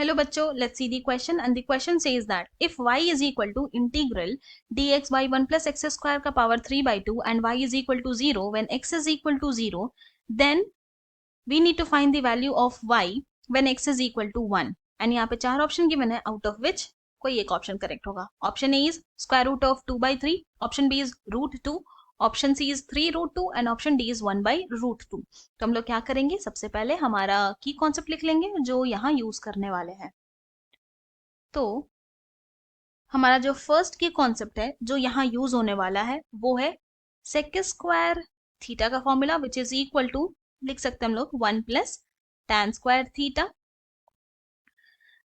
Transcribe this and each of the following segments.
Hello बच्चों, let's see the question and the question says that if y is equal to integral dx by 1 plus x square का power 3 by 2 and y is equal to 0 when x is equal to 0, then we need to find the value of y when x is equal to 1. and यहाँ पे चार option given है, out of which कोई एक option correct होगा. Option A is square root of 2 by 3, option B is root 2, option C is 3 root 2 and option D is 1 by root 2. तो हम लोग क्या करेंगे, सबसे पहले हमारा की कॉन्सेप्ट लिख लेंगे जो यहाँ यूज करने वाले हैं. तो हमारा जो फर्स्ट की कॉन्सेप्ट है जो यहाँ यूज होने वाला है वो है सेक स्क्वायर थीटा का formula which is equal to, लिख सकते हैं हम लोग 1 plus tan square theta.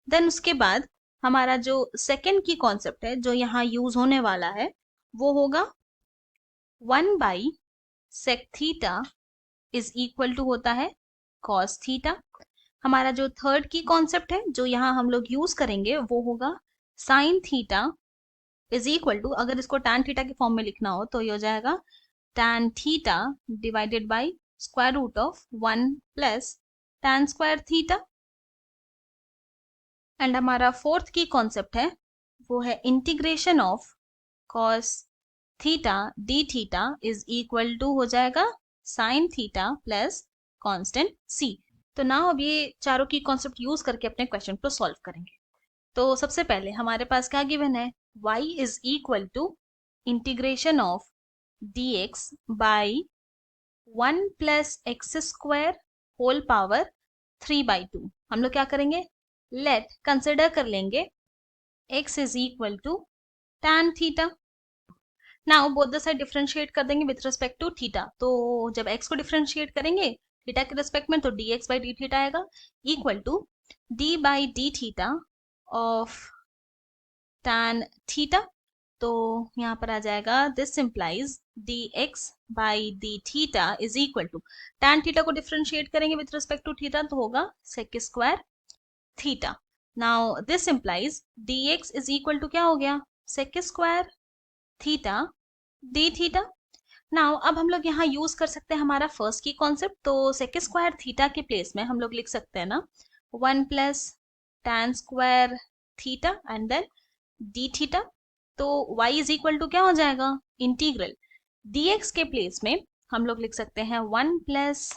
Then उसके बाद हमारा जो सेकेंड की कॉन्सेप्ट है जो यहाँ यूज होने वाला है वो होगा 1 by sec theta is equal to होता है कॉस थीटा. हमारा जो थर्ड की कॉन्सेप्ट है जो यहाँ हम लोग यूज करेंगे वो होगा sine theta is equal to, अगर इसको टैन थीटा के फॉर्म में लिखना हो तो ये हो जाएगा tan theta divided by square root of 1 plus tan square theta. And हमारा फोर्थ की कॉन्सेप्ट है वो है integration of cos theta D theta is equal to हो जाएगा sine theta plus constant C. तो ना अब ये चारों की कॉन्सेप्ट यूज करके अपने क्वेश्चन को सॉल्व करेंगे. तो सबसे पहले हमारे पास क्या गिवन है, y is equal to integration of dx by 1 plus X square whole power 3 by 2. हम लोग क्या करेंगे, लेट कंसिडर कर लेंगे x is equal to tan theta. Now both the side differentiate कर देंगे विथ रिस्पेक्ट टू थीटा. तो जब x को डिफरेंशिएट करेंगे थीटा के रिस्पेक्ट में तो dx बाई डी थीटा आएगा equal to d by D theta of tan theta. तो यहाँ पर आ जाएगा this implies dx by D theta is equal to tan theta को डिफरेंशिएट करेंगे विथ रिस्पेक्ट टू थीटा तो होगा sec square theta. Now this implies dx is equal to क्या हो गया, sec square theta D theta. Now अब हम लोग यहाँ यूज कर सकते हैं हमारा फर्स्ट की कॉन्सेप्ट. तो सेक स्क्वायर थीटा के प्लेस में हम लोग लिख सकते हैं ना 1 plus tan square theta and then D theta. तो y इज इक्वल टू क्या हो जाएगा, इंटीग्रल dx के प्लेस में हम लोग लिख सकते हैं 1 plus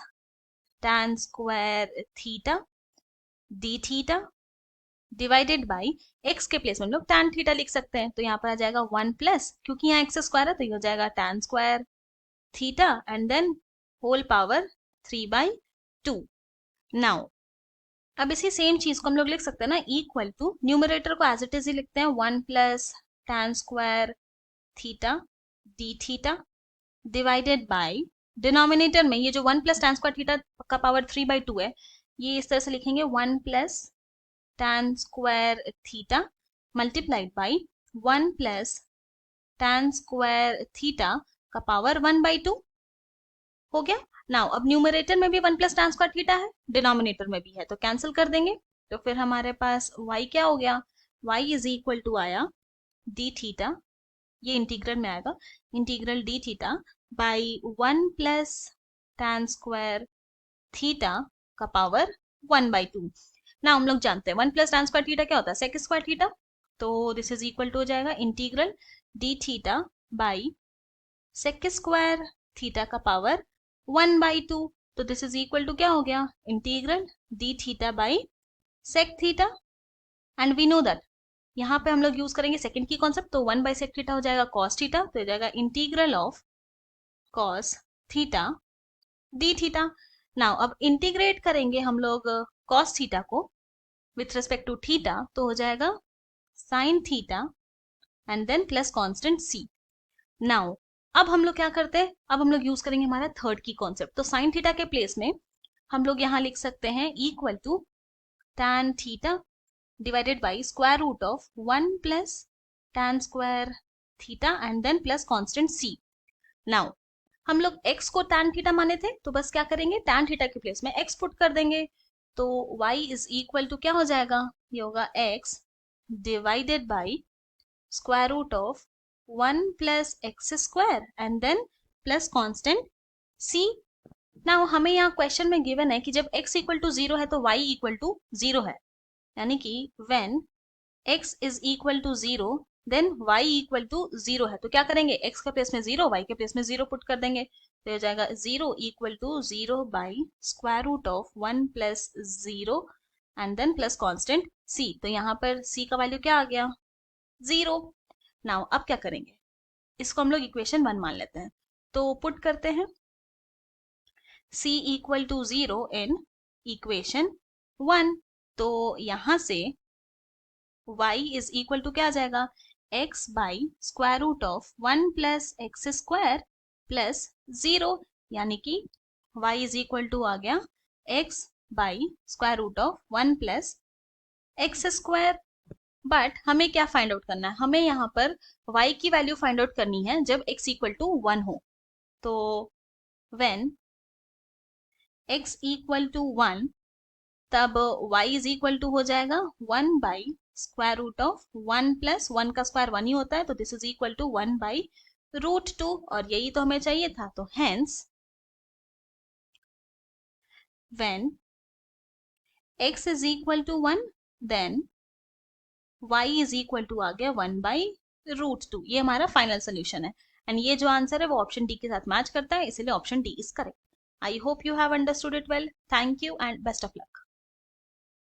tan square theta D theta divided by x के प्लेस में हम लोग tan थीटा लिख सकते हैं. तो यहाँ पर आ जाएगा 1 प्लस, क्योंकि यहाँ x स्क्वायर है तो ये हो जाएगा tan square theta and then whole power 3 by 2. Now अब इसी सेम चीज को हम लोग लिख सकते हैं ना इक्वल टू, न्यूमरेटर को एज इट इज ही लिखते हैं 1 plus tan square theta D theta divided by denominator में ये जो 1 प्लस tan स्क्वायर थीटा का पावर 3 by 2 है ये इस तरह से लिखेंगे 1 plus tan square theta multiplied by 1 plus tan square theta का पावर 1 by 2 हो गया. नाउ अब न्यूमरेटर में भी 1 प्लस tan स्क्वायर थीटा है, डिनोमिनेटर में भी है तो कैंसिल कर देंगे. तो फिर हमारे पास y क्या हो गया, y इज इक्वल टू आया डी थीटा, ये इंटीग्रल में आएगा integral D theta by 1 plus tan square theta का पावर 1 by 2. ना हम लोग जानते हैं 1 प्लस tan स्क्वायर थीटा क्या होता है, सेक स्क्वायर थीटा. तो दिस इज इक्वल टू हो जाएगा integral D theta by sec square theta का पावर 1 by 2. तो दिस इज इक्वल टू क्या हो गया, integral D theta by sec theta. And we know that यहाँ पे हम लोग यूज करेंगे सेकंड की कॉन्सेप्ट. तो 1 बाई सेक थीटा हो जाएगा कॉस थीटा, तो हो जाएगा integral of cos theta D theta. Now अब इंटीग्रेट करेंगे हम लोग कॉस थीटा को विथ रिस्पेक्ट टू थीटा तो हो जाएगा sine theta and then plus constant C. Now अब हम लोग क्या करते हैं, अब हम लोग यूज करेंगे हमारा थर्ड की कॉन्सेप्ट. तो साइन थीटा के प्लेस में हम लोग यहाँ लिख सकते हैं equal to tan theta divided by square root of 1 plus tan square theta and then plus constant C. Now हम लोग x को tan थीटा माने थे तो बस क्या करेंगे tan थीटा के प्लेस में x पुट कर देंगे. तो y इज इक्वल टू क्या हो जाएगा, ये होगा x divided by square root of 1 plus X square and then plus constant c. Now हमें यहाँ क्वेश्चन में गिवन है कि जब x इक्वल टू 0 है तो y इक्वल टू 0 है. यानी कि when x is equal to 0 then y equal to 0 है, तो क्या करेंगे, x के प्लेस में 0, y के प्लेस में 0 पुट कर देंगे, तो हो जाएगा 0 equal to 0 by square root of 1 plus 0 and then plus constant c। तो यहाँ पर c का वैल्यू क्या आ गया, 0। नाउ अब क्या करेंगे, इसको हम लोग इक्वेशन 1 मान लेते हैं, तो पुट करते हैं c equal to 0 in equation 1। तो यहां से y इज इक्वल टू क्या आ जाएगा, x by square root of 1 plus X square plus 0, यानी कि y इज इक्वल टू आ गया x by square root of 1 plus X square. But हमें क्या फाइंड आउट करना है, हमें यहाँ पर y की वैल्यू फाइंड आउट करनी है जब x इक्वल टू 1 हो। तो व्हेन x इक्वल टू 1, तब y इज इक्वल टू हो जाएगा 1 by square root of 1 plus 1 का स्क्वायर 1 ही होता है, तो this is equal to 1 by root 2, और यही तो हमें चाहिए था। तो hence when x is equal to 1 then y is equal to आ गया 1 बाई रूट 2। ये हमारा फाइनल सोल्यूशन है, एंड ये जो आंसर है वो ऑप्शन डी के साथ मैच करता है, इसलिए option D is correct. I hope you have understood it well. Thank you and best of luck.